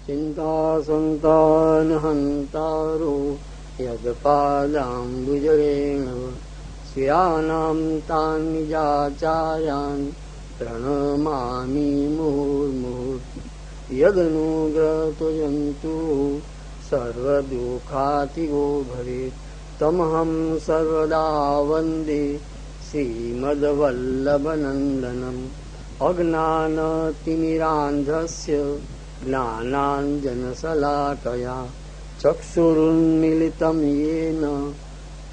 चिन्तासन्तानहन्तारो यत्पादाम्बुजरेणव स्यानां तान् निजाचार्यान् प्रणमामि मुहुर्मुहुः। यदनुग्रहत्वजन्तु सर्वदुःखातिगो भवेत् तमहं सर्वदा वन्दे श्रीमद्वल्लभनन्दनम्। अज्ञानतिमिरान्धस्य ज्ञानाञ्जनशलाकया चक्षुरुन्मीलितं येन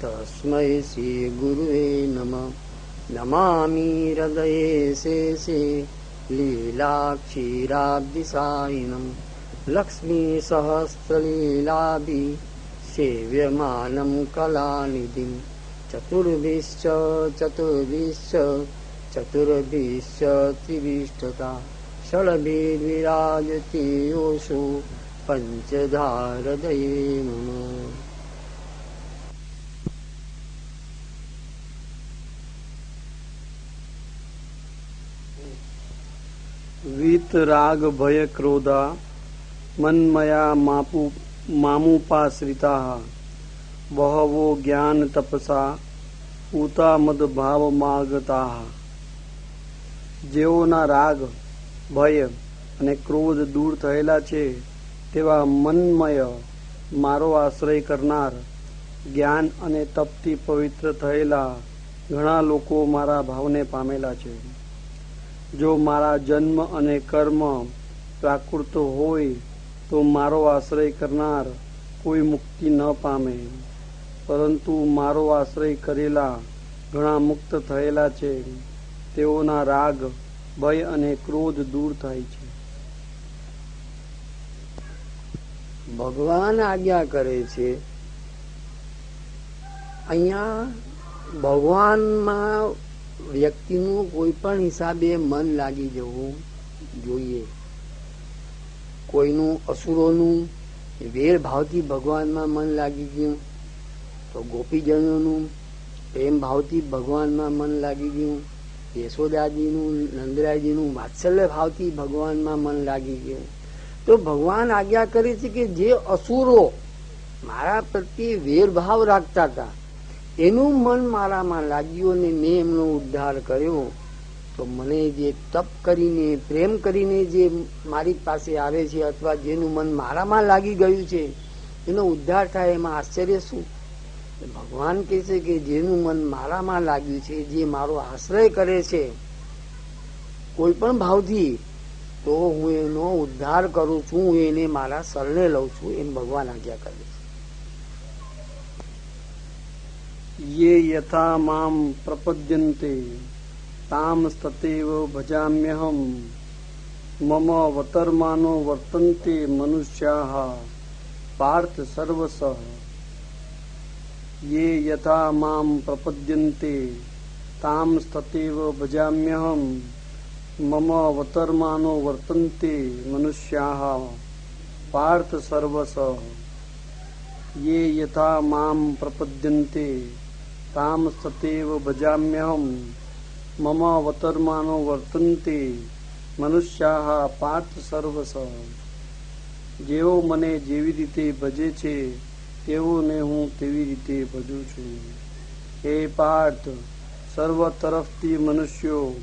तस्मै श्रीगुरुवे नमः। नमामि हृदये शेषे लीलाक्षीराब्धिसायिनं लक्ष्मीसहस्रलीलाभिः सेव्यमानं कलानिधिं। चतुर्भिश्च त्रिविष्टता षड्भिर्विराजते योषो पंचधा हृदये मम। वीत राग भय क्रोधा मन्मया मामुपाश्रिता बहवो ज्ञान तपसा पूता मद भाव मागता। જેઓના રાગ ભય અને ક્રોધ દૂર થયેલા છે તેવા મન્મય મારો આશ્રય કરનાર જ્ઞાન અને તપથી પવિત્ર થયેલા ઘણા લોકો મારા ભાવને પામેલા છે। જો મારા જન્મ અને કર્મ પ્રાકૃત હોય તો મારો આશ્રય કરનાર કોઈ મુક્તિ ન પામે, પરંતુ મારો આશ્રય કરેલા ઘણા મુક્ત થયેલા છે। તેઓના રાગ ભય અને ક્રોધ દૂર થાય છે। ભગવાન આજ્ઞા કરે છે। અહીંયા ભગવાનમાં વ્યક્તિનું કોઈ પણ હિસાબે મન લાગી જવું જોઈએ। કોઈનું અસુરોનું વેર ભાવથી ભગવાનમાં મન લાગી ગયું તો ગોપીજનોનું પ્રેમ ભાવથી ભગવાનમાં મન લાગી ગયું, યશોદાજીનું નંદરાયજીનું વાત્સલ્ય ભાવથી ભગવાનમાં મન લાગી ગયું તો ભગવાન આજ્ઞા કરે છે કે જે અસુરો મારા પ્રત્યે વેરભાવ રાખતા હતા એનું મન મારામાં લાગ્યું અને મેં એમનો ઉદ્ધાર કર્યો તો મને જે તપ કરીને પ્રેમ કરીને જે મારી પાસે આવે છે અથવા જેનું મન મારામાં લાગી ગયું છે એનો ઉદ્ધાર થાય એમાં આશ્ચર્ય શું? ભગવાન કહે છે કે જેનું મન મારામાં લાગ્યું છે, જે મારો આશ્રય કરે છે કોઈ પણ ભાવથી, તો હું એનો ઉદ્ધાર કરું છું, હું એને મારા શરણે લઉં છું, એમ ભગવાન આજ્ઞા કરે છે। ये यथा माम प्रपद्यन्ते ताम तथैव भजाम्यहम् मम अवतर्मानो वर्तन्ते मनुष्याः पार्थ सर्वशः। ये यथा माम प्रपद्यन्ते ताम तथैव भजाम्यहम् मम अवतर्मानो वर्तन्ते मनुष्याः पार्थ सर्वशः। ये यथा माम प्रपद्यन्ते ताम तथैव भजाम्यहम् मम अवतर्मानो वर्तन्ते मनुष्याः पार्थ सर्वशः। જેઓ મને જેવી રીતે ભજે છે તેઓને હું તેવી રીતે ભજું છું। હે પાર્થ, સર્વ તરફથી મનુષ્યો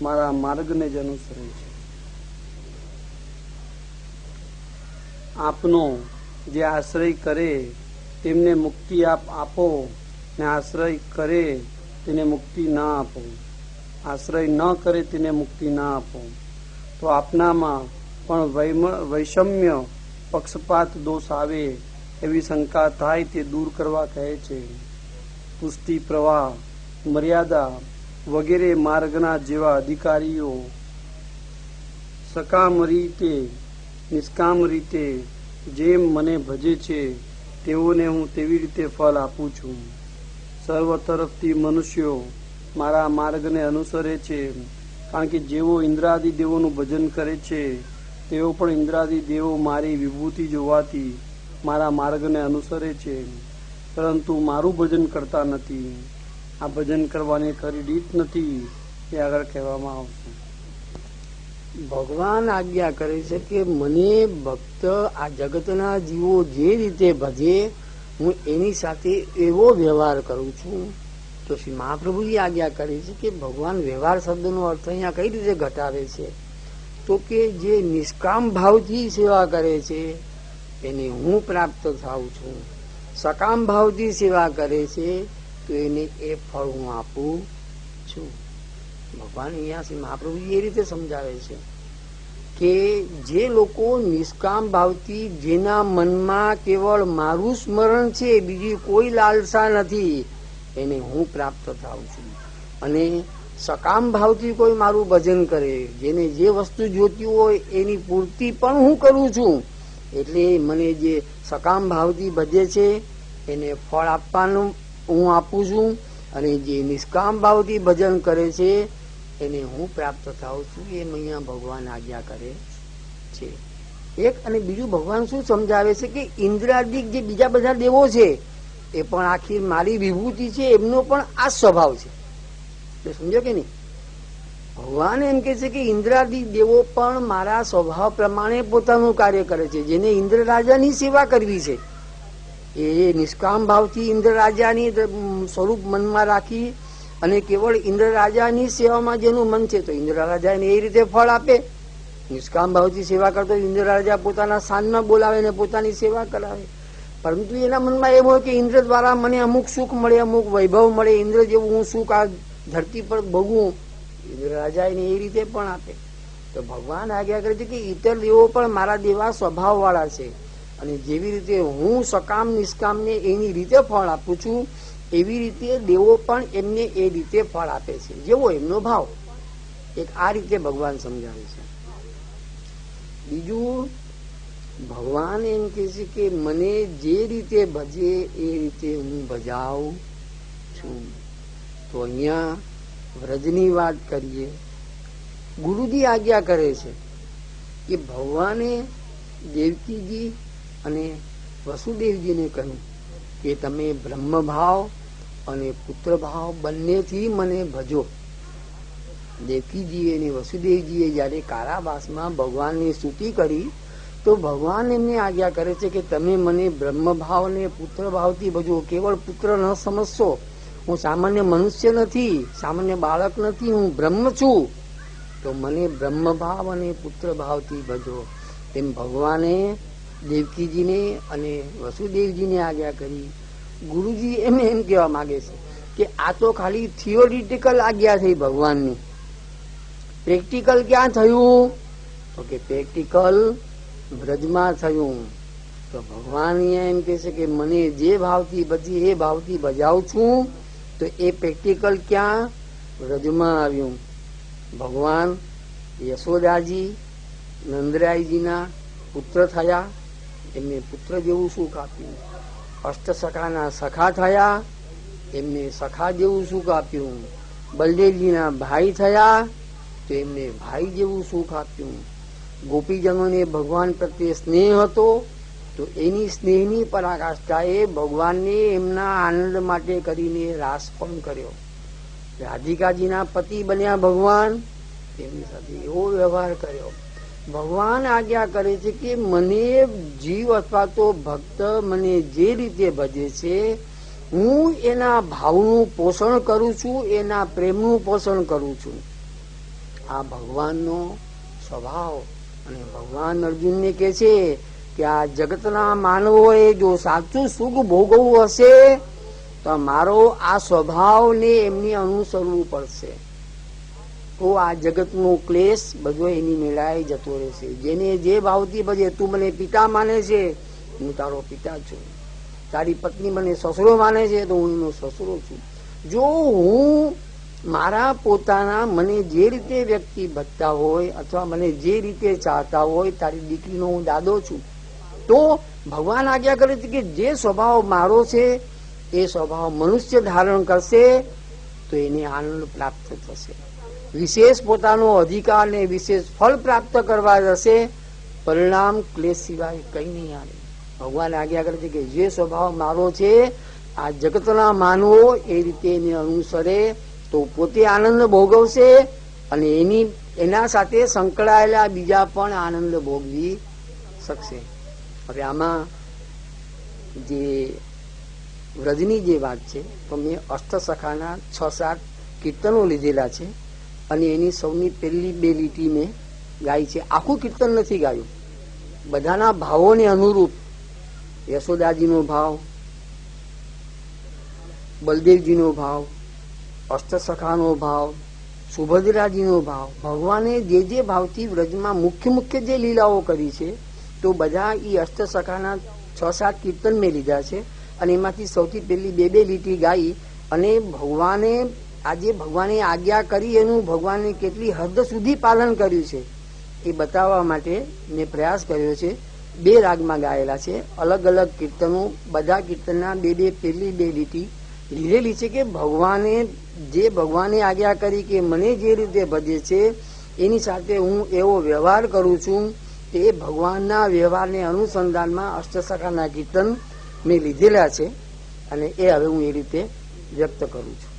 મારા માર્ગને જ અનુસરે છે। આપનો જે આશ્રય કરે તેમને મુક્તિ આપો ને આશ્રય કરે તેને મુક્તિ ના આપો, આશ્રય ન કરે તેને મુક્તિ ના આપો તો આપનામાં પણ વૈષમ્ય પક્ષપાત દોષ આવે એવી શંકા થાય તે દૂર કરવા કહે છે। પુષ્ટિ પ્રવાહ મર્યાદા વગેરે માર્ગના જેવા અધિકારીઓ સકામ રીતે નિષ્કામ રીતે જેમ મને ભજે છે તેઓને હું તેવી રીતે ફળ આપું છું। સર્વ તરફથી મનુષ્યો મારા માર્ગને અનુસરે છે, કારણ કે જેઓ ઇન્દ્રાદિ દેવોનું ભજન કરે છે તેઓ પણ ઇન્દ્રાદિ દેવો મારી વિભૂતિ જોવાથી મારા માર્ગને અનુસરે છે, પરંતુ મારું ભજન કરતા નથી। આ ભજન કરવાની ખરી રીત નથી એ આગળ કહેવામાં આવશે। ભગવાન આજ્ઞા કરે છે કે મને ભક્ત આ જગતના જીવો જે રીતે ભજે હું એની સાથે એવો વ્યવહાર કરું છું. તો શ્રી મહાપ્રભુજી આજ્ઞા કરે છે કે ભગવાન વ્યવહાર શબ્દનો અર્થ અહીંયા કઈ રીતે ઘટાડે છે, તો કે જે નિષ્કામ ભાવથી સેવા કરે છે એને હું પ્રાપ્ત થાઉં છું, સકામ ભાવથી સેવા કરે છે તો એને એ ફળ હું આપું છું. ભગવાન અહીંયા શ્રી મહાપ્રભુજી એ રીતે સમજાવે છે કે જે લોકો નિષ્કામ ભાવથી, જેના મનમાં કેવળ મારું સ્મરણ છે, બીજી કોઈ લાલસા નથી, એને હું પ્રાપ્ત થાઉં છું. અને સકામ ભાવથી કોઈ મારું ભજન કરે, જેને જે વસ્તુ જોતી હોય એની પૂર્તિ પણ હું કરું છું. એટલે મને જે સકામ ભાવથી ભજે છે એને ફળ આપવાનું હું આપું છું, અને જે નિષ્કામ ભાવથી ભજન કરે છે એને હું પ્રાપ્ત થાઉં છું. એમ અહીંયા ભગવાન આજ્ઞા કરે છે. એક અને બીજું ભગવાન શું સમજાવે છે કે ઇન્દ્રાદિક જે બીજા બધા દેવો છે એ પણ આખી મારી વિભૂતિ છે, એમનો પણ આ સ્વભાવ છે. સમજો કે નહીં? ભગવાન એમ કે છે કે ઇન્દ્રાદિક દેવો પણ મારા સ્વભાવ પ્રમાણે પોતાનું કાર્ય કરે છે. જેને ઇન્દ્ર રાજાની સેવા કરવી છે એ નિષ્કામ ભાવથી ઇન્દ્ર રાજાની સ્વરૂપ મનમાં રાખી અને કેવળ ઇન્દ્ર રાજાની સેવામાં જેનું મન છે તો ઇન્દ્ર રાજા એને એ રીતે ફળ આપે. નિષ્કામ ભાવથી સેવા કરતો ઇન્દ્ર રાજા પોતાના સ્થાનમાં બોલાવે ને પોતાની સેવા કરાવે. પરંતુ એના મનમાં એમ હોય કે ઇન્દ્ર દ્વારા મને અમુક સુખ મળે, અમુક વૈભવ મળે, ઇન્દ્ર જેવું હું સુખ આ ધરતી પર ભોગવું, ઇન્દ્ર રાજા એને એ રીતે પણ આપે. તો ભગવાન આજ્ઞા કરે છે કે ઇતર દેવો પણ મારા દેવા સ્વભાવ વાળા છે, અને જેવી રીતે હું સકામ નિષ્કામને એની રીતે ફળ આપું છું એવી રીતે દેવો પણ એમને એ રીતે ફળ આપે છે, જેવો એમનો ભાવ. એક આ રીતે ભગવાન સમજાવે છે. બીજું ભગવાન એમ કે છે કે મને જે રીતે ભજે એ રીતે હું ભજાવું છું. તો અહીંયા વ્રજની વાત કરીએ. ગુરુજી આજ્ઞા કરે છે કે ભગવાને દેવકીજી અને વસુદેવજીને કહ્યું કે તમે બ્રહ્મભાવ અને પુત્ર ભાવ બંનેથી મને ભજો. દેવકીજી અને વસુદેવજીએ જયારે કારાવાસમાં ભગવાનની સ્તુતિ કરી તો ભગવાન એમને આજ્ઞા કરે છે કે તમે મને બ્રહ્મભાવ અને પુત્ર ભાવથી ભજો. કેવળ પુત્ર ન સમજશો, હું સામાન્ય મનુષ્ય નથી, સામાન્ય બાળક નથી, હું બ્રહ્મ છું, તો મને બ્રહ્મભાવ અને પુત્ર ભાવથી ભજો. તેમ ભગવાને દેવકીજીને અને વસુદેવજીને આજ્ઞા કરી. ગુરુજી એમ કહેવા માંગે છે કે આ તો ખાલી થિયોરિટિકલ આજ્ઞા થઈ ભગવાનની. પ્રેક્ટિકલ ક્યાં થયું? તો કે પ્રેક્ટિકલ બ્રજમાં થયું. તો ભગવાન એમ કે છે કે મને જે ભાવથી ભજી એ ભાવથી બજાવું છું. તો એ પ્રેક્ટિકલ ક્યાં? બ્રજમાં આવ્યું. ભગવાન યશોદાજી નંદરાયજીના પુત્ર થયા, એમને પુત્ર જેવું સુખ આપ્યું. અષ્ટસખાના સખા થયા, એમને સખા જેવું સુખ આપ્યું. બલદેવજીના ભાઈ થયા તો એમને ભાઈ જેવું સુખ આપ્યું. ગોપીજનોને ભગવાન પ્રત્યે સ્નેહ હતો તો એની સ્નેહની પરાકાષ્ઠાએ ભગવાનને એમના આનંદ માટે કરીને રાસ પણ કર્યો. રાધિકાજીના પતિ બન્યા ભગવાન, તેમની સાથે એવો વ્યવહાર કર્યો. ભગવાન આજ્ઞા કરે છે કે મને જીવ અથવા તો ભક્ત મને જે રીતે ભજે છે હું એના ભાવનું પોષણ કરું છું, એના પ્રેમનું પોષણ કરું છું. આ ભગવાનનો સ્વભાવ. અને ભગવાન અર્જુનને કહે છે કે આ જગતના માનવોએ જો સાચું સુખ ભોગવવું હશે તો મારો આ સ્વભાવને એમને અનુસરવું પડશે. તો આ જગતનો ક્લેશ બધો એની મેળાએ જતો રહેશે. જેને જે ભાવથી ભજે, તું મને પિતા માને છે, હું તારો પિતા છું. તારી પત્ની મને સસરો માને છે તો હું એનો સસરો છું. જો હું મારા પોતાના મને જે રીતે વ્યક્તિ ભજતા હોય અથવા મને જે રીતે ચાહતા હોય, તારી દીકરીનો હું દાદો છું, તો ભગવાન આજ્ઞા કરે છે કે જે સ્વભાવ મારો છે એ સ્વભાવ મનુષ્ય ધારણ કરશે તો એને આનંદ પ્રાપ્ત થશે. વિશેષ પોતાનો અધિકાર ને વિશેષ ફળ પ્રાપ્ત કરવા જશે, પરિણામ ક્લેશ સિવાય કઈ નહીં આવે. ભગવાન આજ્ઞા કરે છે કે જે સ્વભાવ મારો છે આ જગતના માનવો એ રીતે એને અનુસરે તો પોતે આનંદ ભોગવશે અને એના સાથે સંકળાયેલા બીજા પણ આનંદ ભોગવી શકશે. હવે આમાં જે વ્રજની જે વાત છે તો મેં અષ્ટસખાના 6-7 કીર્તનો લીધેલા છે અને એની સૌની પહેલી 2 લીટી મેં ગાઈ છે. આખું કીર્તન નથી ગાયું, બધાના ભાવોને અનુરૂપ યશોદાજીનો ભાવ, બલદેવજીનો ભાવ, અષ્ટસખાનો ભાવ, સુભદ્રાજીનો ભાવ, ભગવાને જે ભાવથી વ્રજમાં મુખ્ય જે લીલાઓ કરી છે તો બધા એ અષ્ટસખાના 6-7 કીર્તન મેં લીધા છે અને એમાંથી સૌથી પહેલી 2 લીટી ગાઈ અને ભગવાને આજ્ઞા કરી એનું ભગવાને કેટલી હદ સુધી પાલન કર્યું છે એ બતાવવા માટે મેં પ્રયાસ કર્યો છે. 2 રાગમાં ગાયેલા છે, અલગ અલગ કીર્તનો, બધા કીર્તનના 2 પહેલી 2 લીટી લીધેલી છે કે ભગવાને આજ્ઞા કરી કે મને જે રીતે ભજે છે એની સાથે હું એવો વ્યવહાર કરું છું તે ભગવાનના વ્યવહારને અનુસંધાનમાં અષ્ટસખાના કીર્તન મેં લીધેલા છે અને એ હવે હું એ રીતે વ્યક્ત કરું છું.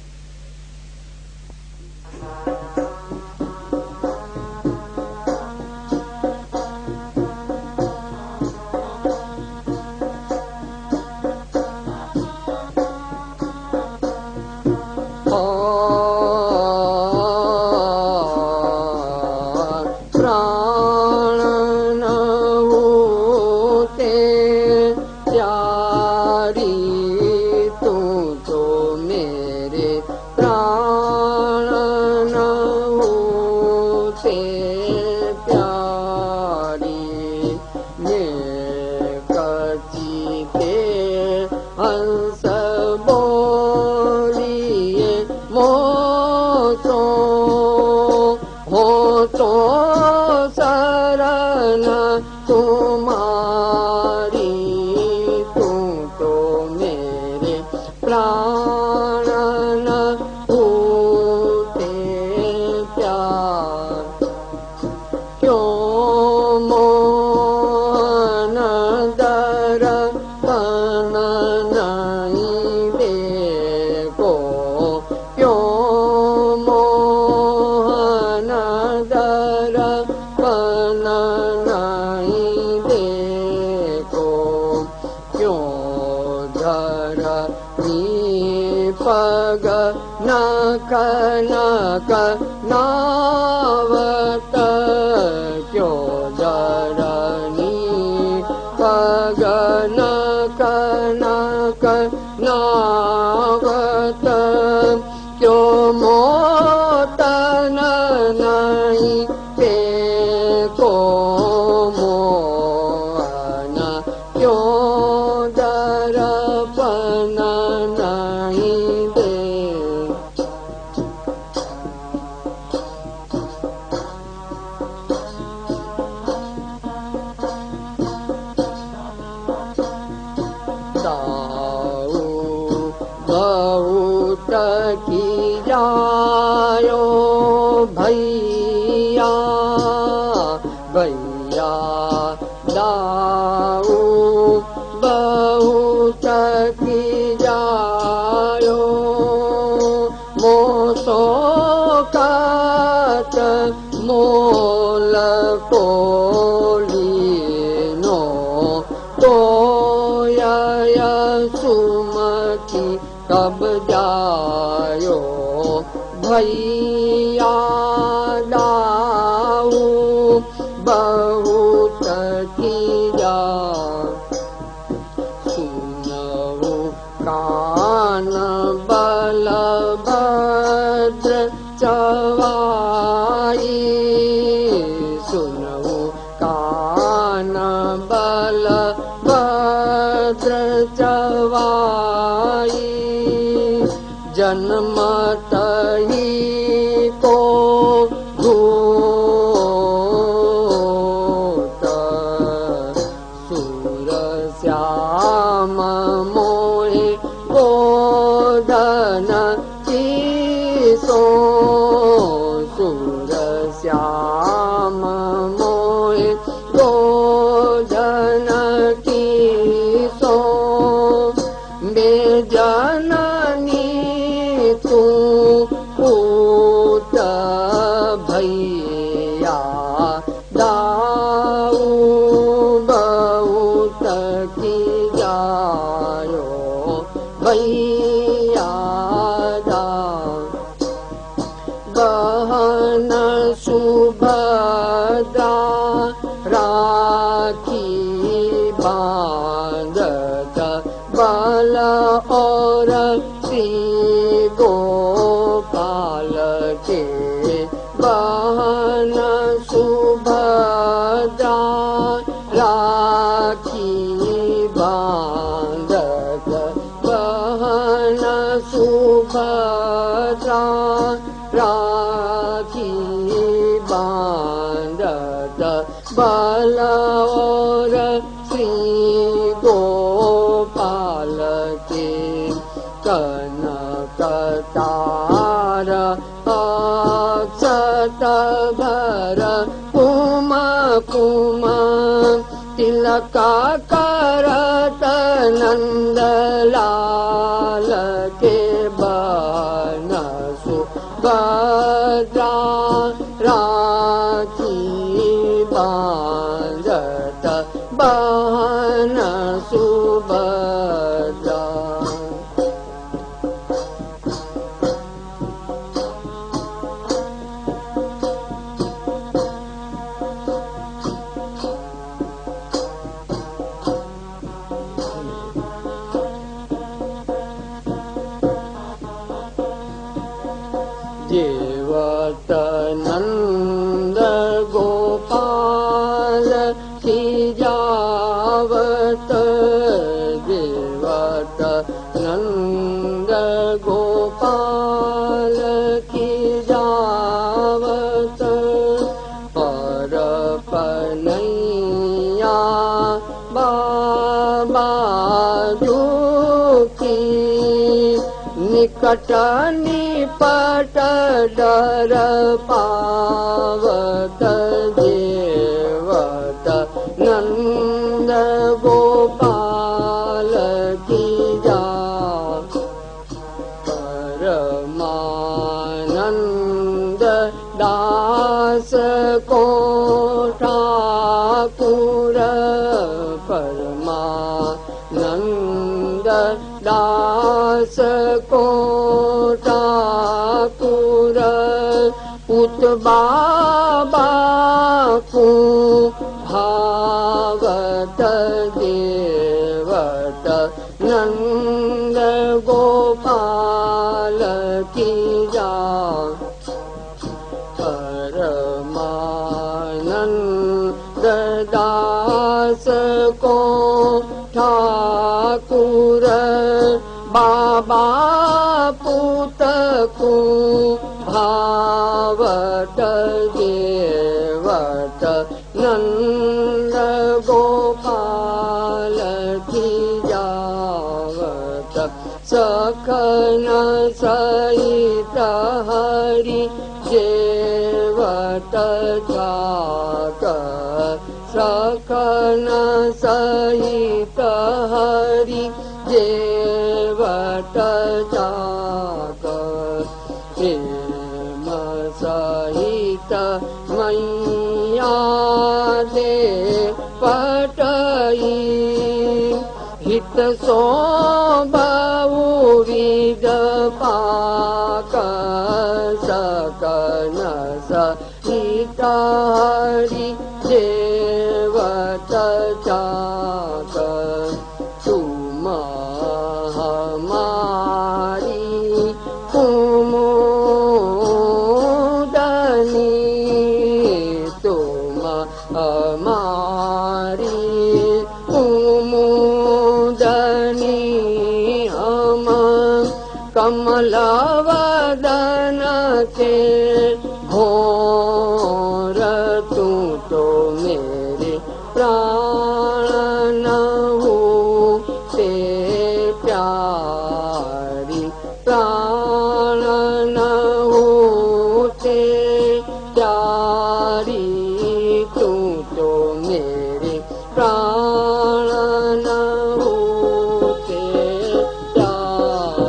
नक नावत क्यों धरनी पग नक नक नावत क्यों मोतन नहीं पे को मोहन क्यों दर्पण नहीं दे बहुत की जायो भैया भैया दाऊ बहुत की जायो मोसो कात मोल को लीनो तो सुमति कब जायो भैया दाऊ बहुत की जा सुनऊ कान बलभद्र चवाई सुनऊ कान बलभद्र चवाई जन्मत ही को भूत सुर श्याम मोहे गोधन की सो सुर श्याम मोहे गोधन की सो बेजननी तू पूत बाल और श्री गोपाल के कनक तार अक्षत भर कुमा कुमा तिलका करत नंदलाल के बन सुभद्रा राखी बांधत बहन सुभद्रा। जेवत नंद गोपाल की जावत जेवत नंद गोपाल की जावत पर पनैया बाबा की निकट निपट डर पावत जेवत नंद गोपाल की जा परमानंद दास को ठाकुर परमानंद दास को ठाकुर पुत बाबा को भावत देवत नंद गोपाल की जा परमानंद दास को ठाकुर बाबा पुत को भावत देवत नंद गोपाल की जावत सखन सहित हरि जेवत जात सखन सहित हरि जेवत जात प्रेम सहित मैया दे पटई हित सो बहुविध पाक सकन सहित हरि जेवत जात तुम हमारी कुमुदनी तुम हमारी कुमुदनी हम कमल वदन के घोर तू तो मेरे प्राण हो ते प्यारी प्राण हो ते प्यारी तू तो मेरे प्राण हो ते प्राण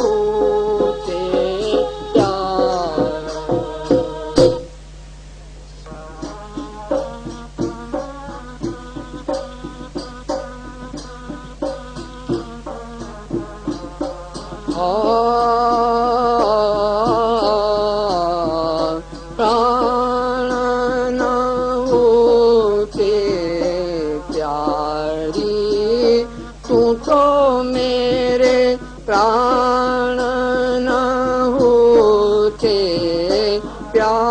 हो ते प्राण न होते प्यारी तू तो मेरे प्राण न होते प्यारी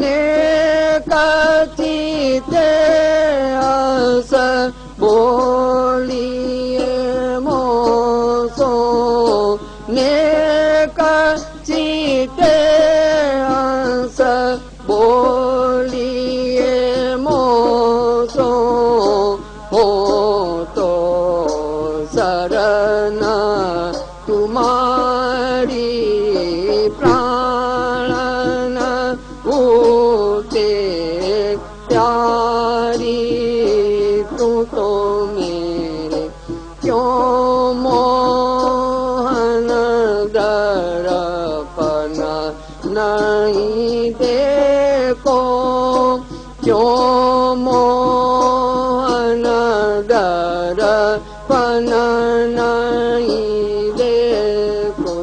ने कथिते अस बोलिए मोसो नेक चिते हंस बोलिए मोसो हो तो शरण तुम्हारी प्राणन होते प्यारी तू तो मेरे क्यों मोहन दर्पण नहीं देखो क्यों मोहन दर्पण नहीं देखो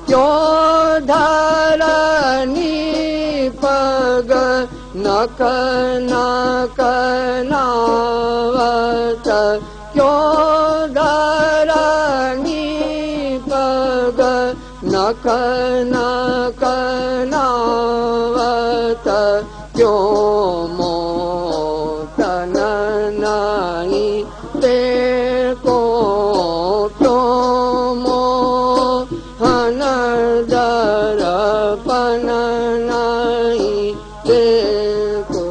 क्यों धरनी पग नख नख नावत क्यों धरनी पग नख नख नावत क्यों मोतन नहीं देखो क्यों मोहन दर्पण नहीं देखो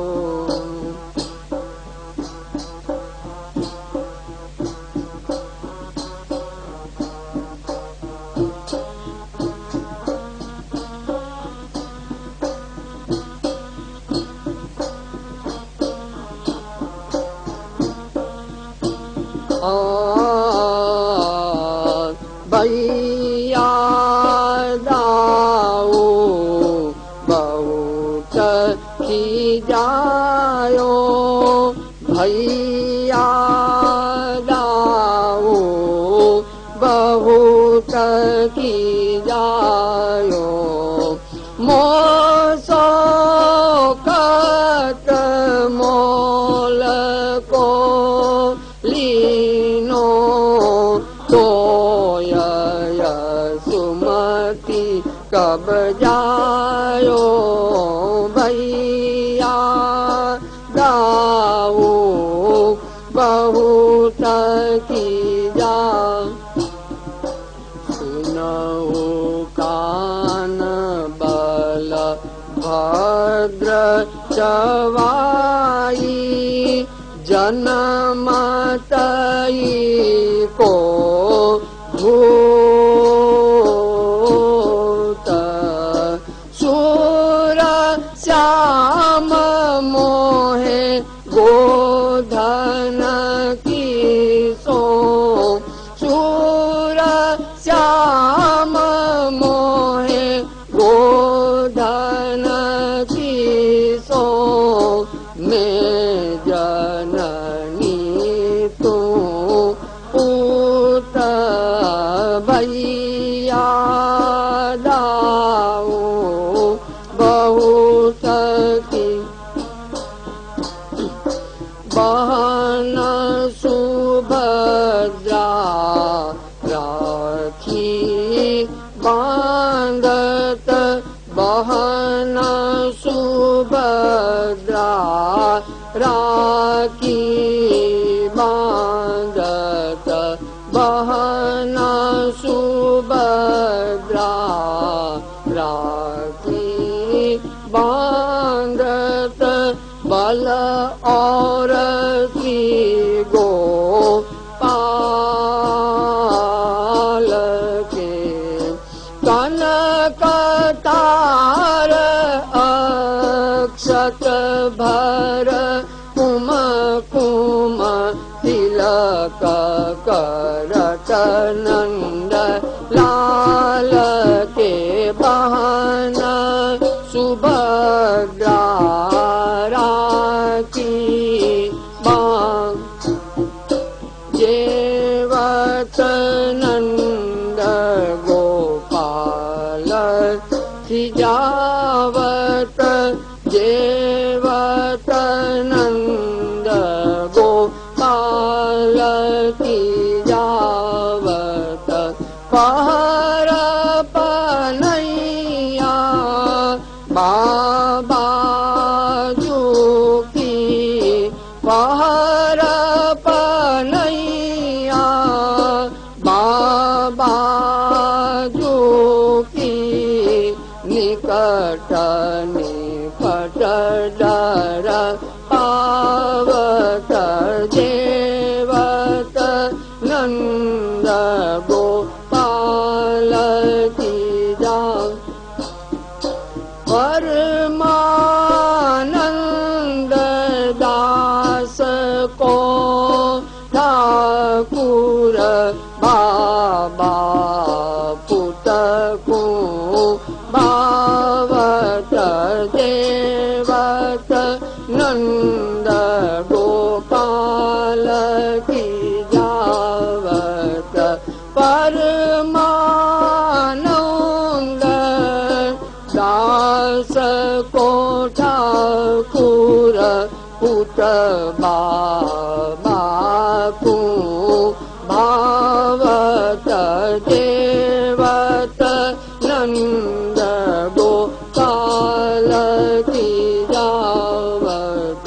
भैया दाऊ बहुत की जायो भैया दाऊ बहुत की जायो मोसो कत मोल को लीनो तो सुमति कब जायो भैया दाऊ बहुत की जा सुनऊ कान बल भद्र चवाई जनमतई को भूत सूर श्याम मोहे गोधन की सो सूर श्याम मोहे गोधन की सो मैं जननी तू पूत भैया दाऊ बहुत की बहन सुभद्रा राखी बांधत बहन सुभद्रा राखी बांधत बहन सुभद्रा राखी बांधत बल और श्री गोपाल के कनक तार अक्षत भर कुम कुम तिलक करत नंद लाल के बहन सुभद्रा राखी बांध जेवत नंद गोपाल सिजावत जेवत नंद गोपाल सिजावत पहर पनैया बाबा की पहर पनैया बाबा दुखी निकट निपट डर पावत देवत नंद गोपाल की जान परमानंद दास को ठाकुर बाबा पुत को भावत देवत नंद गोपाल की जावत परमानंद दास को ठाकुर पुत बाबा को भावत देवत नंद गोपाल की जावत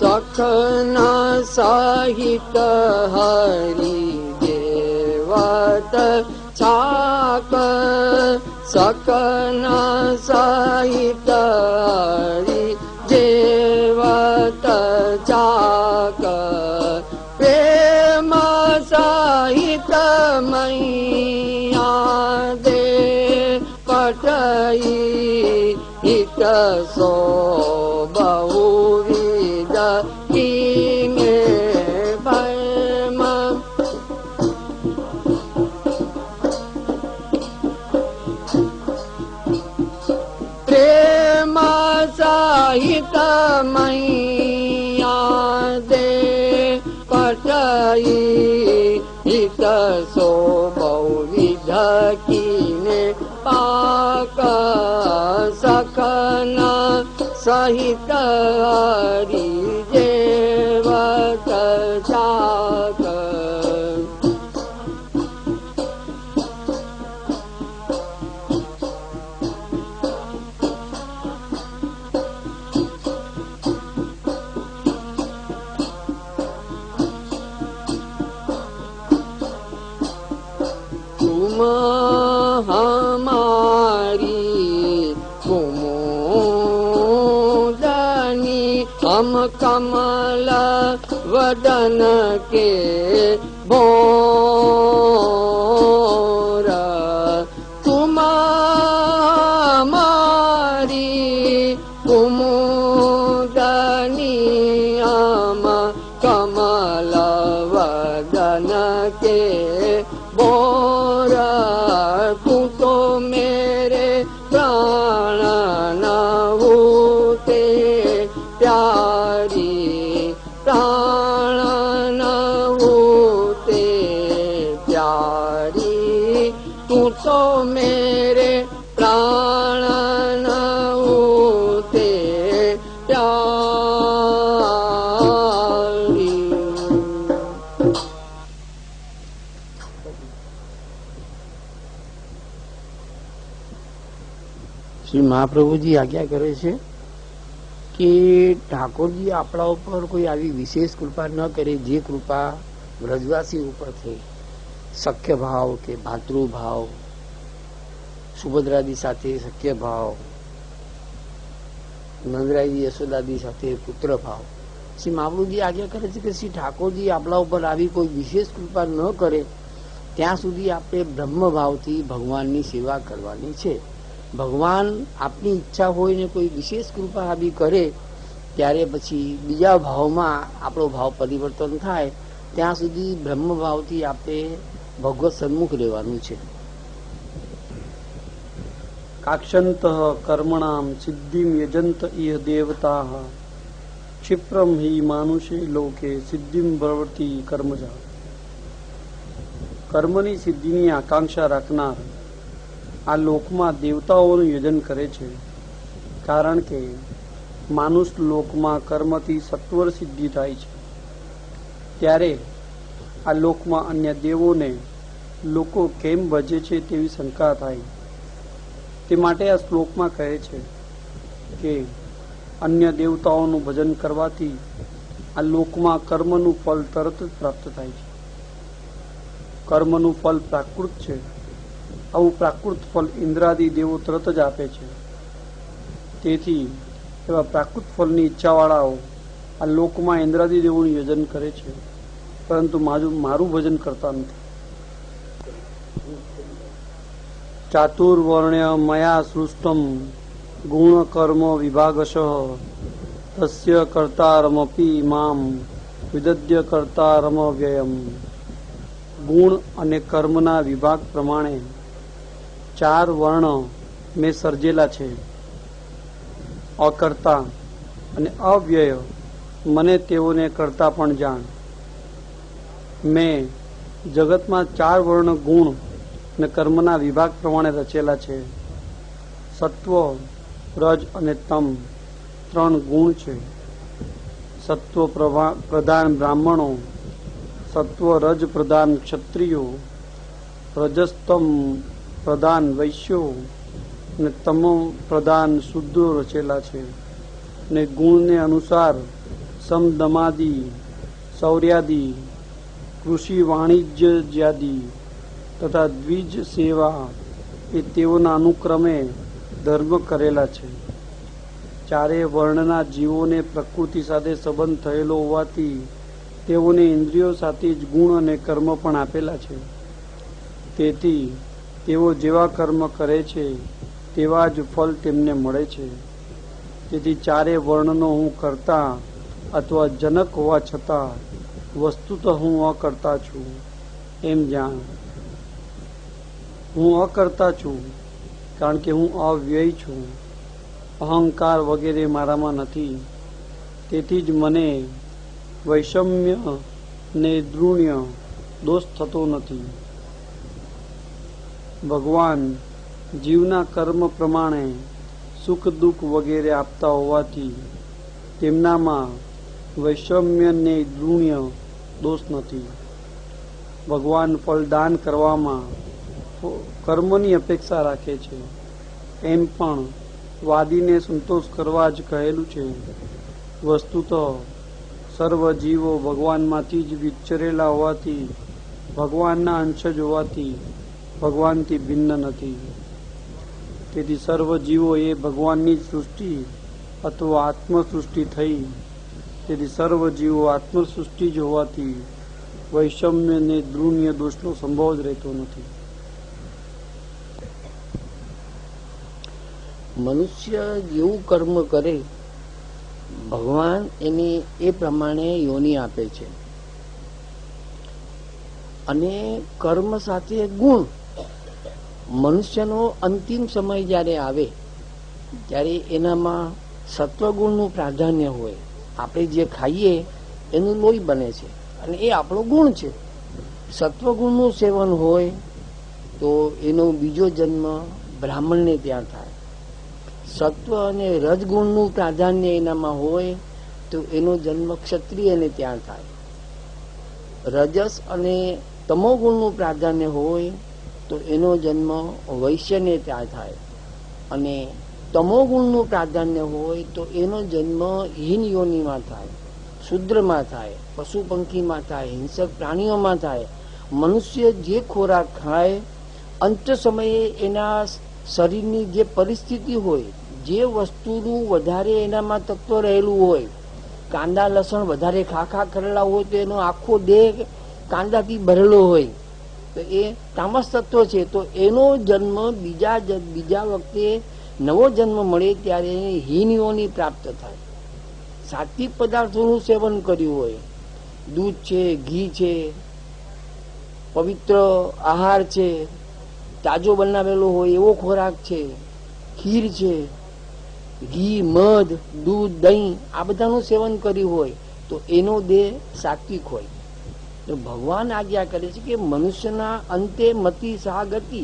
सखन सहित हरि देवत छाक सकन सहित हरि देवत छाक प्रेम सहित मैया दे पटई हित सो बहुविध कीने भयम प्रेम सहित मैया दे पटई हित सो बहुविध कीने पाक सखन सहित हरि देवत छाक तुम हमारी कुमुदनी हम कमल वदन के भोर तुम हमारी कुमुदनी हम कमल वदन के बोर तू तो मेरे प्राण न होते प्यारी प्राण न होते प्यारी तू तो मेरे प्राण न होते प्यारी। શ્રી મહાપ્રભુજી આજ્ઞા કરે છે કે ઠાકોરજી આપણા ઉપર કોઈ આવી વિશેષ કૃપા ન કરે જે કૃપા વ્રજવાસી ઉપર થઈ સખ્ય ભાવ કે ભાતૃભાવ સુભદ્રાદી સાથે સખ્ય ભાવ નંદરાયજી યશોદાદી સાથે પુત્ર ભાવ શ્રી મહાપ્રભુજી આજ્ઞા કરે છે કે શ્રી ઠાકોરજી આપણા ઉપર આવી કોઈ વિશેષ કૃપા ન કરે ત્યાં સુધી આપણે બ્રહ્મભાવથી ભગવાનની સેવા કરવાની છે। ભગવાન આપની ઈચ્છા હોય ને કોઈ વિશેષ કૃપા આવી કરે ત્યારે પછી બીજા ભાવમાં આપણો ભાવ પરિવર્તન થાય ત્યાં સુધી બ્રહ્મભાવથી આપણે ભગવત સન્મુખ રહેવાનું છે। કાક્ષંત કર્મણામ સિદ્ધિમ યજંત ઇહ દેવતા ક્ષિપ્રમ હિ માનુષે લોકે સિદ્ધિમ પ્રવૃત્તિ કર્મજા। કર્મની સિદ્ધિની આકાંક્ષા રાખનાર આ લોકમાં દેવતાઓનું યજન કરે છે, કારણ કે માનુષ લોકમાં કર્મથી સત્વર સિદ્ધિ થાય છે, ત્યારે આ લોકમાં અન્ય દેવોને લોકો કેમ ભજે છે તેવી શંકા થાય. તે માટે આ શ્લોકમાં કહે છે કે અન્ય દેવતાઓનું ભજન કરવાથી આ લોકમાં કર્મનું ફળ તરત જ પ્રાપ્ત થાય છે. કર્મનું ફળ પ્રાકૃત છે. આવું પ્રાકૃત ફળ ઇન્દ્રાદિ દેવો તરત જ આપે છે. તેથી એવા પ્રાકૃત ફળની ઈચ્છાવાળાઓ આ લોકમાં ઇન્દ્રાદિ દેવોનું યજન કરે છે, પરંતુ મારું ભજન કરતા નથી. ચાતુર્વર્ણ્ય મયા સૃષ્ટમ ગુણ કર્મ વિભાગશ તસ્ય કર્તારમપી મામ વિદદ્ય કર્તારમ વ્યયમ. ગુણ અને કર્મના વિભાગ પ્રમાણે 4 વર્ણ મેં સર્જેલા છે. અકર્તા અને અવ્યય મને તેઓને કરતા પણ જાણ. મેં જગતમાં 4 વર્ણ ગુણ અને કર્મના વિભાગ પ્રમાણે રચેલા છે. સત્વ, રજ અને તમ 3 ગુણ છે. સત્વ પ્રધાન બ્રાહ્મણો, સત્વ રજ પ્રધાન ક્ષત્રિયો, રજસ્તમ પ્રધાન વૈશ્યો અને તમ પ્રધાન શુદ્ધો રચેલા છે. ને ગુણને અનુસાર સમદમાદિ, શૌર્યાદિ, કૃષિ વાણિજ્યાદિ તથા દ્વિજ સેવા એ તેઓના અનુક્રમે ધર્મ કરેલા છે. 4 વર્ણના જીવોને પ્રકૃતિ સાથે સંબંધ થયેલો હોવાથી તેઓને ઇન્દ્રિયો સાથે જ ગુણ અને કર્મ પણ આપેલા છે. તેથી તેઓ જેવા કર્મ કરે છે તેવા જ ફળ તેમને મળે છે. તેથી 4 વર્ણનો હું કરતા અથવા જનક હોવા છતાં વસ્તુતઃ હું અકર્તા છું એમ જાણ. હું અકર્તા છું કારણ કે હું અવ્યય છું. અહંકાર વગેરે મારામાં નથી. તેથી જ મને વૈષમ્ય ને દ્રુણ્ય દોષ થતો નથી. ભગવાન જીવના કર્મ પ્રમાણે સુખ દુઃખ વગેરે આપતા હોવાથી તેમનામાં વૈષમ્ય ને દ્રુણ્ય દોષ નથી. ભગવાન ફળદાન કરવામાં કર્મની અપેક્ષા રાખે છે. એમ પણ વાદીને સંતોષ કરવા જ કહેલું છે. વસ્તુતઃ સર્વ જીવો ભગવાનમાંથી જ વિચરેલા હોવાથી, ભગવાનના અંશ જ હોવાથી ભગવાનથી ભિન્ન નથી. તેથી સર્વ જીવો એ ભગવાનની જ સૃષ્ટિ અથવા આત્મસૃષ્ટિ થઈ. તેથી સર્વ જીવો આત્મસૃષ્ટિ જ હોવાથી વૈષમ્ય ને દ્રુણ્ય દોષનો સંભવ જ રહેતો નથી. મનુષ્ય જેવું કર્મ કરે ભગવાન એને એ પ્રમાણે યોની આપે છે. અને કર્મ સાથે ગુણ. મનુષ્યનો અંતિમ સમય જ્યારે આવે ત્યારે એનામાં સત્વગુણનું પ્રાધાન્ય હોય. આપણે જે ખાઈએ એનું લોહી બને છે અને એ આપણો ગુણ છે. સત્વગુણનું સેવન હોય તો એનો બીજો જન્મ બ્રાહ્મણને ત્યાં થાય. સત્વ અને રજગુણનું પ્રાધાન્ય એનામાં હોય તો એનો જન્મ ક્ષત્રિયને ત્યાં થાય. રજસ અને તમોગુણનું પ્રાધાન્ય હોય તો એનો જન્મ વૈશ્યને ત્યાં થાય. અને તમોગુણનું પ્રાધાન્ય હોય તો એનો જન્મ હીન યોનિમાં થાય, શુદ્રમાં થાય, પશુ પંખીમાં થાય, હિંસક પ્રાણીઓમાં થાય. મનુષ્ય જે ખોરાક ખાય અંત સમયે એના શરીરની જે પરિસ્થિતિ હોય, જે વસ્તુનું વધારે એનામાં તત્વ રહેલું હોય, કાંદા લસણ વધારે ખા કરેલા હોય તો એનો આખો દેહ કાંદાથી ભરેલો હોય તો એ તામસ તત્વ છે. તો એનો જન્મ બીજા વખતે નવો જન્મ મળે ત્યારે એને હીન યોની પ્રાપ્ત થાય. સાત્વિક પદાર્થોનું સેવન કર્યું હોય, દૂધ છે, ઘી છે, પવિત્ર આહાર છે, તાજો બનાવેલો હોય એવો ખોરાક છે, ખીર છે, ઘી, મધ, દૂધ, દહીં આ બધાનું સેવન કર્યું હોય તો એનો દેહ સાત્વિક હોય. તો ભગવાન આજ્ઞા કરે છે કે મનુષ્યના અંતે મતિ સા ગતિ.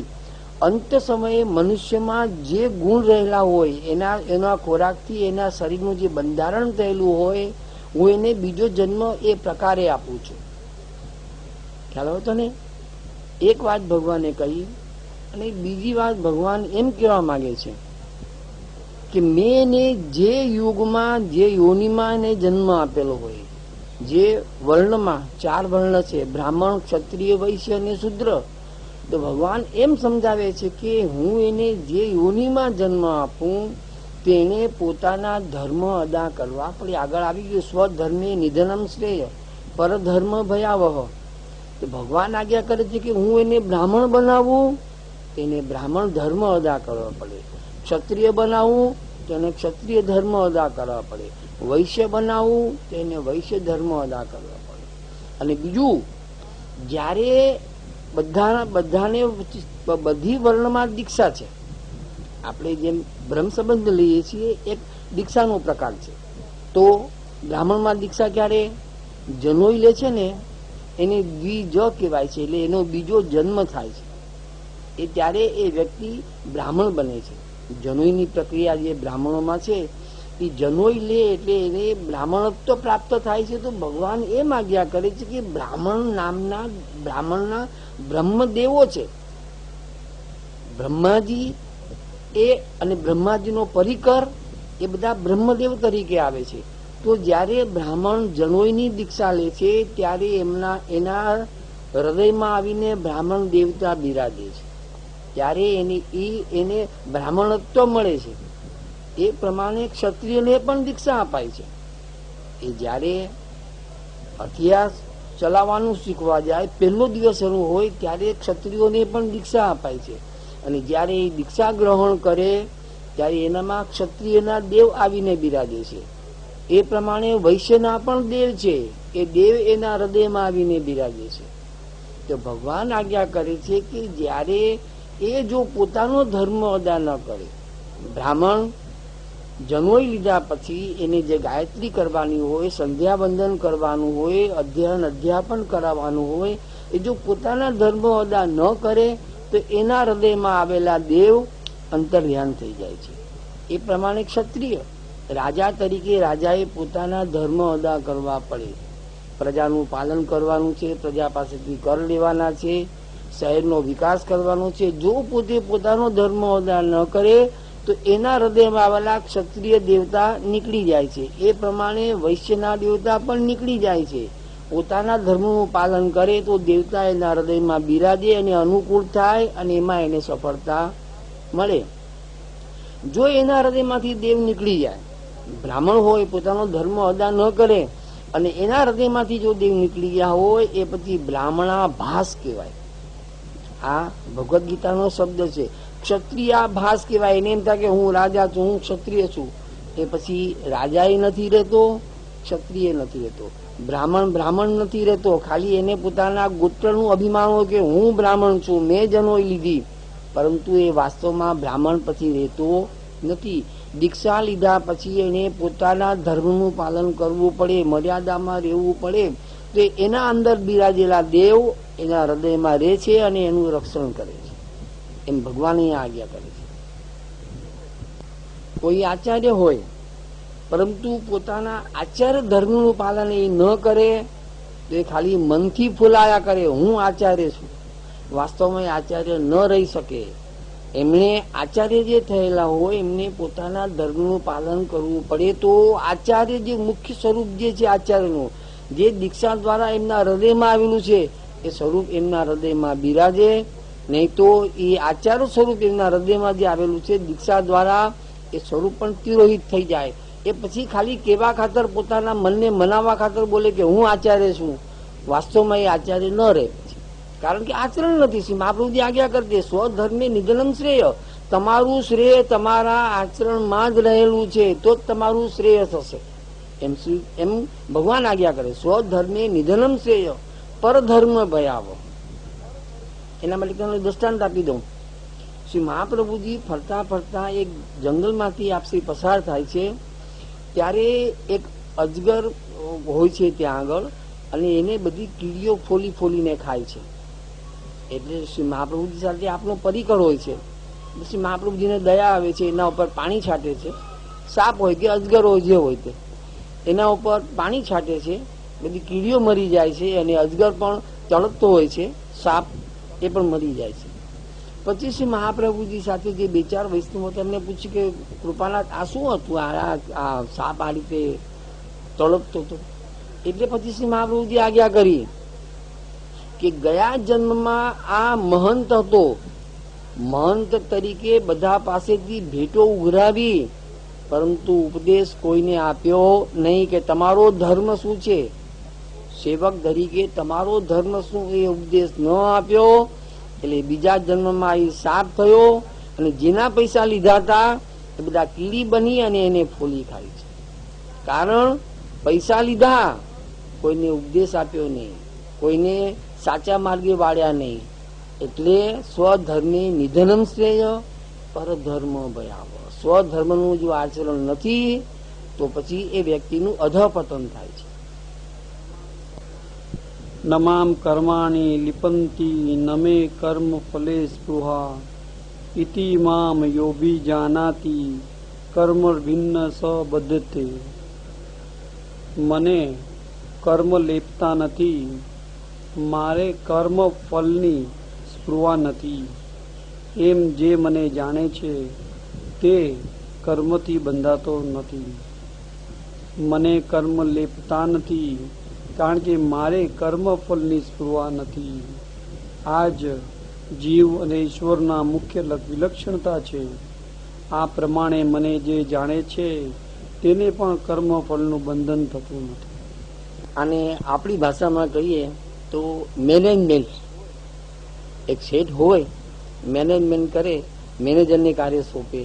અંત સમયે મનુષ્યમાં જે ગુણ રહેલા હોય એના ખોરાકથી એના શરીરનું જે બંધારણ થયેલું હોય હું એને બીજો જન્મ એ પ્રકારે આપું છું. ખ્યાલ આવ્યો તો ને? એક વાત ભગવાને કહી, અને બીજી વાત ભગવાન એમ કહેવા માંગે છે કે મેં એને જે યુગમાં જે યોનિમાં એને જન્મ આપેલો હોય, જે વર્ણમાં 4 વર્ણ છે, બ્રાહ્મણ, ક્ષત્રિય, વૈશ્ય અને શુદ્ર, તો ભગવાન એમ સમજાવે છે કે હું એને જે યોનિમાં જન્મ આપું તેને પોતાના ધર્મ અદા કરવા પડે. આગળ આવી ગયું સ્વધર્મે નિધનમ શ્રેય પરધર્મ ભયાવહ. તો ભગવાન આજ્ઞા કરે છે કે હું એને બ્રાહ્મણ બનાવું તેને બ્રાહ્મણ ધર્મ અદા કરવા પડે, ક્ષત્રિય બનાવું તેને ક્ષત્રિય ધર્મ અદા કરવા પડે, વૈશ્ય બનાવવું તેને વૈશ્ય ધર્મ અદા કરવા પડે. અને બીજું, જ્યારે બધાને બધી વર્ણમાં દીક્ષા છે. આપણે જેમ બ્રહ્મ સંબંધ લઈએ છીએ એક દીક્ષાનો પ્રકાર છે. તો બ્રાહ્મણમાં દીક્ષા ક્યારે જનોઈ લે છે ને એને દ્વિજ કહેવાય છે, એટલે એનો બીજો જન્મ થાય છે. એ ત્યારે એ વ્યક્તિ બ્રાહ્મણ બને છે. જનોઈની પ્રક્રિયા જે બ્રાહ્મણોમાં છે એ જનોઈ લે એટલે એને બ્રાહ્મણત્વ પ્રાપ્ત થાય છે. તો ભગવાન એમ આજ્ઞા કરે છે કે બ્રાહ્મણના બ્રહ્મદેવો છે, બ્રહ્માજી એ અને બ્રહ્માજીનો પરિકર એ બધા બ્રહ્મદેવ તરીકે આવે છે. તો જ્યારે બ્રાહ્મણ જનોઈની દીક્ષા લે છે ત્યારે એના હૃદયમાં આવીને બ્રાહ્મણ દેવતા બિરાજે છે, ત્યારે એને બ્રાહ્મણત્વ મળે છે. એ પ્રમાણે ક્ષત્રિયને પણ દીક્ષા અપાય છે. એ જ્યારે હથિયાર ચલાવવાનું શીખવા જાય, પહેલો દિવસ શરૂ હોય ત્યારે ક્ષત્રિયોને પણ દીક્ષા અપાય છે. અને જ્યારે એ દીક્ષા ગ્રહણ કરે ત્યારે એનામાં ક્ષત્રિયના દેવ આવીને બિરાજે છે. એ પ્રમાણે વૈશ્યના પણ દેવ છે, એ દેવ એના હૃદયમાં આવીને બિરાજે છે. તો ભગવાન આજ્ઞા કરે છે કે જ્યારે એ જો પોતાનો ધર્મ અદા ન કરે, બ્રાહ્મણ જનોઈ લીધા પછી એને જે ગાયત્રી કરવાની હોય, સંધ્યા વંદન કરવાનું હોય, અધ્યાપન કરાવવાનું હોય, એ જો પોતાના ધર્મ અદા ન કરે તો એના હૃદયમાં આવેલા દેવ અંતર્ધ્યાન થઈ જાય છે. એ પ્રમાણે ક્ષત્રિય રાજા તરીકે રાજાએ પોતાના ધર્મ અદા કરવા પડે. પ્રજાનું પાલન કરવાનું છે, પ્રજા પાસેથી કર લેવાના છે, શહેરનો વિકાસ કરવાનો છે. જો પોતે પોતાનો ધર્મ અદા ન કરે તો એના હૃદયમાં આવેલા ક્ષત્રિય દેવતા નીકળી જાય છે. એ પ્રમાણે વૈશ્યના દેવતા પણ નીકળી જાય છે. પોતાના ધર્મનું પાલન કરે તો દેવતા એના હૃદયમાં બિરાજે અને અનુકૂળ થાય અને એમાં એને સફળતા મળે. જો એના હૃદયમાંથી દેવ નીકળી જાય, બ્રાહ્મણ હોય પોતાનો ધર્મ અદા ન કરે અને એના હૃદયમાંથી જો દેવ નીકળી ગયા હોય એ પછી બ્રાહ્મણા ભાસ કહેવાય. આ ભગવદ્ ગીતાનો શબ્દ છે. ક્ષત્રિય ભાસ કહેવાય. એને એમ થાય કે હું રાજા છું, હું ક્ષત્રિય છું. એ પછી રાજાએ નથી રહેતો, ક્ષત્રિય નથી રહેતો, બ્રાહ્મણ નથી રહેતો. ખાલી એને પોતાના ગોત્રનું અભિમાન હોય કે હું બ્રાહ્મણ છું, મેં જનોઈ લીધી, પરંતુ એ વાસ્તવમાં બ્રાહ્મણ પછી રહેતો નથી. દીક્ષા લીધા પછી એને પોતાના ધર્મનું પાલન કરવું પડે, મર્યાદામાં રહેવું પડે. તો એના અંદર બિરાજેલા દેવ એના હૃદયમાં રહે છે અને એનું રક્ષણ કરે છે. એમ ભગવાન અહીંયા આજ્ઞા કરે છે. કોઈ આચાર્ય હોય પરંતુ પોતાના આચાર્ય ધર્મનું પાલન એ ન કરે તો એ ખાલી મનથી ફૂલાયા કરે, હું આચાર્ય છું. વાસ્તવમાં આચાર્ય ન રહી શકે. એમણે આચાર્ય જે થયેલા હોય એમને પોતાના ધર્મનું પાલન કરવું પડે. તો આચાર્ય જે મુખ્ય સ્વરૂપ જે છે આચાર્યનું, જે દીક્ષા દ્વારા એમના હૃદયમાં આવેલું છે એ સ્વરૂપ એમના હૃદયમાં બિરાજે. નહીં તો એ આચાર્ય સ્વરૂપ એમના હૃદયમાં જે આવેલું છે દીક્ષા દ્વારા એ સ્વરૂપ પણ તિરોહિત થઈ જાય. એ પછી ખાલી કેવા ખાતર પોતાના મનને મનાવવા ખાતર બોલે કે હું આચાર્ય છું, વાસ્તવમાં એ આચાર્ય ન રહે. કારણ કે આચરણ નથી. શ્રી મહાપ્રભુજી આજ્ઞા કરતી સ્વધર્મે નિધનમ શ્રેય. તમારું શ્રેય તમારા આચરણમાં જ રહેલું છે તો જ તમારું શ્રેય થશે. એમ ભગવાન આજ્ઞા કરે. સ્વધર્મે નિધનમ શ્રેય પરધર્મ ભયાવહ. એના માટે તમને દ્રષ્ટાંત આપી દઉં. શ્રી મહાપ્રભુજી ફરતા ફરતા એક જંગલમાંથી આપસી પસાર થાય છે ત્યારે એક અજગર હોય છે ત્યાં આગળ અને એને બધી કીડીઓ ફોલીને ખાય છે. એટલે શ્રી મહાપ્રભુજી સાથે આપનો પરિકર હોય છે. શ્રી મહાપ્રભુજીને દયા આવે છે, એના ઉપર પાણી છાંટે છે. સાપ હોય કે અજગર હોય જે હોય તે એના ઉપર પાણી છાંટે છે, બધી કીડીઓ મરી જાય છે અને અજગર પણ તળપતો હોય છે સાપ એ પણ મરી જાય છે. પછી શ્રી મહાપ્રભુજી સાથે જે બે ચાર વૈષ્ણવો તેમને પૂછ્યું કે કૃપાનાથ આ શું હતું, આ સાપ આ રીતે તળપતો હતો. એટલે પછી શ્રી મહાપ્રભુજી આજ્ઞા કરી કે ગયા જન્મમાં આ મહંત હતો, મહંત તરીકે બધા પાસેથી ભેટો ઉઘરાવી, પરંતુ ઉપદેશ કોઈને આપ્યો નહીં કે તમારો ધર્મ શું છે, સેવક તરીકે તમારો ધર્મ શું એ ઉપદેશ ન આપ્યો. એટલે બીજા જન્મમાં એ સાપ થયો અને જેના પૈસા લીધા હતા એ બધા કીડી બની અને એને ફોલી ખાય છે. કારણ પૈસા લીધા, કોઈને ઉપદેશ આપ્યો નહીં, કોઈને સાચા માર્ગે વાળ્યા નહીં. એટલે સ્વધર્મે નિધનમ શ્રેય પરધર્મ ભયાવહ. સ્વધર્મનું જો આચરણ નથી તો પછી એ વ્યક્તિનું અધપતન થાય છે. નમામ કર્માણી લિપંતી નમે કર્મ ફલે સ્પૃહા ઇતિ મામ યોભી જાનાતી કર્મ ભિન્ન સ બધતે. મને કર્મ લેપતા નથી, મારે કર્મ ફલની સ્પૃહા નથી, એમ જે મને જાણે છે તે કર્મથી બંધાતો નથી. મને કર્મ લેપતા નથી કારણ કે મારે કર્મફળની સ્પૃહા નથી. આ જ જીવ અને ઈશ્વરના મુખ્ય વિલક્ષણતા છે. આ પ્રમાણે મને જે જાણે છે તેને પણ કર્મફળનું બંધન થતું નથી. અને આપણી ભાષામાં કહીએ તો મેનેજમેન્ટ, એક શેઠ હોય મેનેજમેન્ટ કરે, મેનેજરને કાર્ય સોંપે,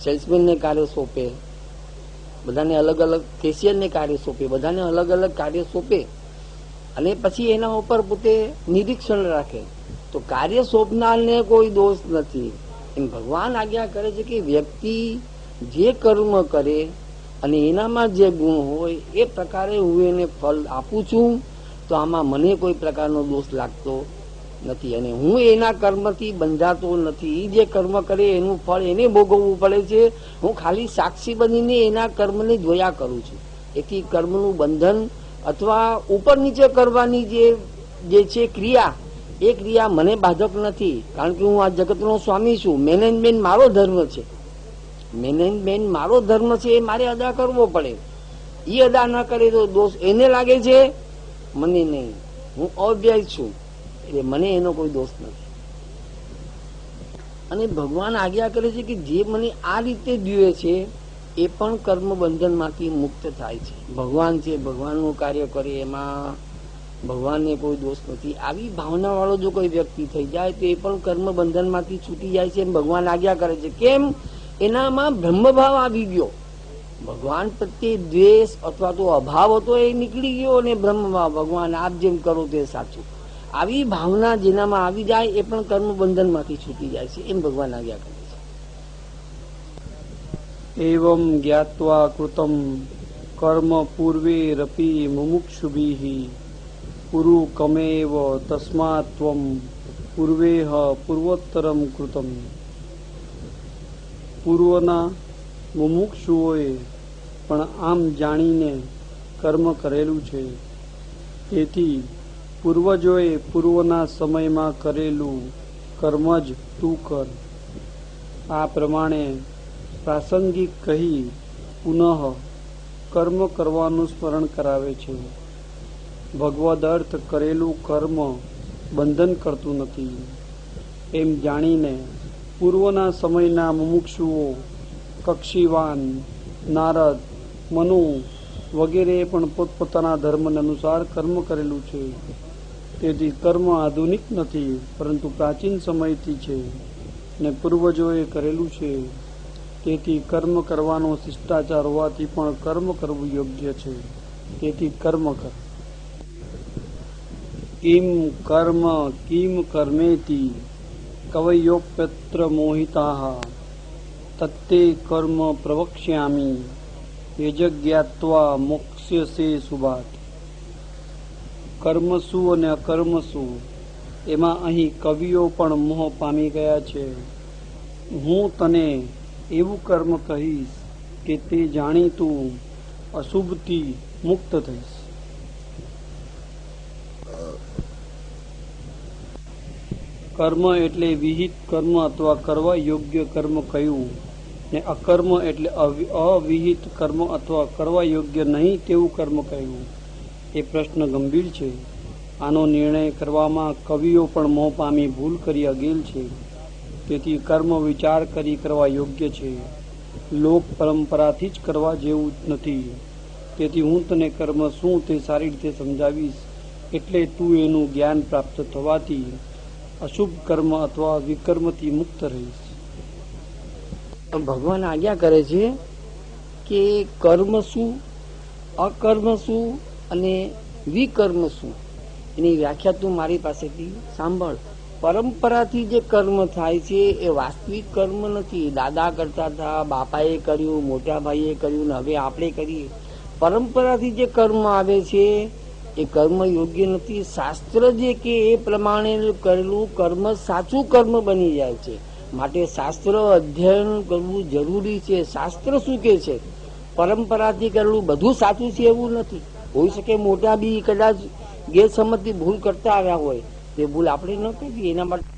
સેલ્સમેનને કાર્ય સોંપે, બધાને અલગ અલગ, કેશિયરને કાર્ય સોંપે, બધાને અલગ અલગ કાર્ય સોંપે અને પછી એના ઉપર પોતે નિરીક્ષણ રાખે. તો કાર્ય સોંપનારને કોઈ દોષ નથી. એમ ભગવાન આજ્ઞા કરે છે કે વ્યક્તિ જે કર્મ કરે અને એનામાં જે ગુણ હોય એ પ્રકારે હું એને ફળ આપું છું. તો આમાં મને કોઈ પ્રકારનો દોષ લાગતો નથી અને હું એના કર્મથી બંધાતો નથી. જે કર્મ કરે એનું ફળ એને ભોગવવું પડે છે. હું ખાલી સાક્ષી બનીને એના કર્મને જોયા કરું છું. એથી કર્મનું બંધન અથવા ઉપર નીચે કરવાની જે છે ક્રિયા, એ ક્રિયા મને બાધક નથી. કારણ કે હું આ જગતનો સ્વામી છું. મેનેજમેન્ટ મારો ધર્મ છે, મેનેજમેન્ટ મારો ધર્મ છે, એ મારે અદા કરવો પડે. એ અદા ના કરે તો દોષ એને લાગે છે, મને નહીં. હું અવ્યય છું એટલે મને એનો કોઈ દોષ નથી. અને ભગવાન આજ્ઞા કરે છે કે જે મને આ રીતે જુએ છે એ પણ કર્મ બંધનમાંથી મુક્ત થાય છે. ભગવાન છે, ભગવાનનું કાર્ય કરે, એમાં ભગવાનને કોઈ દોષ નથી. આવી ભાવના વાળો જો કોઈ વ્યક્તિ થઈ જાય તો એ પણ કર્મ બંધનમાંથી છૂટી જાય છે. ભગવાન આજ્ઞા કરે છે. કેમ? એનામાં બ્રહ્મભાવ આવી ગયો. ભગવાન પ્રત્યે દ્વેષ અથવા તો અભાવ હતો એ નીકળી ગયો અને બ્રહ્મભાવ, ભગવાન આપ જેમ કરો તે સાચું. આવી ભાવના જેનામાં આવી જાય એ પણ કર્મ બંધનમાંથી છૂટી જાય છે. એમ ભગવાન આજ્ઞા કરે છે. એવં જ્ઞાત્વા કૃતમ કર્મ પૂર્વેરપી મુમુક્ષુભિઃ પુરુ કમેવ તસ્માત્ ત્વં પૂર્વેહ પૂર્વોત્તરમ કૃતમ. પૂર્વના મુમુક્ષુઓએ પણ આમ જાણીને કર્મ કરેલું છે, તેથી પૂર્વજોએ પૂર્વના સમયમાં કરેલું કર્મ જ તું કર. આ પ્રમાણે પ્રાસંગિક કહી પુનઃ કર્મ કરવાનું સ્મરણ કરાવે છે. ભગવદ અર્થ કરેલું કર્મ બંધન કરતું નથી એમ જાણીને પૂર્વના સમયના મુમુક્ષુઓ કક્ષીવાન, નારદ, મનુ વગેરે પણ પોતપોતાના ધર્મને અનુસાર કર્મ કરેલું છે. તેથી કર્મ આધુનિક નથી પરંતુ પ્રાચીન સમયથી છે ને પૂર્વજોએ કરેલું છે. તેથી કર્મ કરવાનો શિષ્ટાચાર હોવાથી પણ કર્મ કરવું યોગ્ય છે. તેથી કર્મ કર. કિમ કર્મ કિમ કર્મેતિ કવયોપ્યત્ર મોહિતાઃ તત્તે કર્મ પ્રવક્ષ્યામિ યજજ્ઞાત્વા મોક્ષ્યસે શુભાત. કર્મસુ અને અકર્મસુ એમાં અહીં કવિઓ પણ મોહ પામી ગયા છે. હું તને એવું કર્મ કહીશ કે તે જાણી તું અશુભથી મુક્ત થઈશ. કર્મ એટલે વિહિત કર્મ અથવા કરવા યોગ્ય કર્મ કયું, ને અકર્મ એટલે અવિહિત કર્મ અથવા કરવા યોગ્ય નહીં તેવું કર્મ કયું? એ પ્રશ્ન ગંભીર છે. આનો નિર્ણય કરવામાં કવિઓ પણ મોહ પામી ભૂલ કરી અગેલ છે. તેથી કર્મ વિચાર કરી કરવા યોગ્ય છે, લોક પરંપરાથી જ કરવા જેવું નથી. તેથી હું તને કર્મ શું તે સારી રીતે સમજાવીશ, એટલે તું એનું જ્ઞાન પ્રાપ્ત થવાથી અશુભ કર્મ અથવા વિકર્મથી મુક્ત રહીશ. ભગવાન આજ્ઞા કરે છે કે કર્મ શું, અકર્મ શું અને વિકર્મ શું, એની વ્યાખ્યા તું મારી પાસેથી સાંભળ. પરંપરાથી જે કર્મ થાય છે એ વાસ્તવિક કર્મ નથી. દાદા કરતા હતા, બાપાએ કર્યું, મોટા ભાઈએ કર્યું, ને હવે આપણે કરીએ. પરંપરાથી જે કર્મ આવે છે એ કર્મ યોગ્ય નથી. શાસ્ત્ર જે કે એ પ્રમાણે કરેલું કર્મ સાચું કર્મ બની જાય છે. માટે શાસ્ત્ર અધ્યયન કરવું જરૂરી છે. શાસ્ત્ર શું કે છે, પરંપરાથી કરેલું બધું સાચું છે એવું નથી. હોઈ શકે મોટા બી કદાચ ગેરસમજથી ભૂલ કરતા આવ્યા હોય, તે ભૂલ આપણે ન કરવી. એના માટે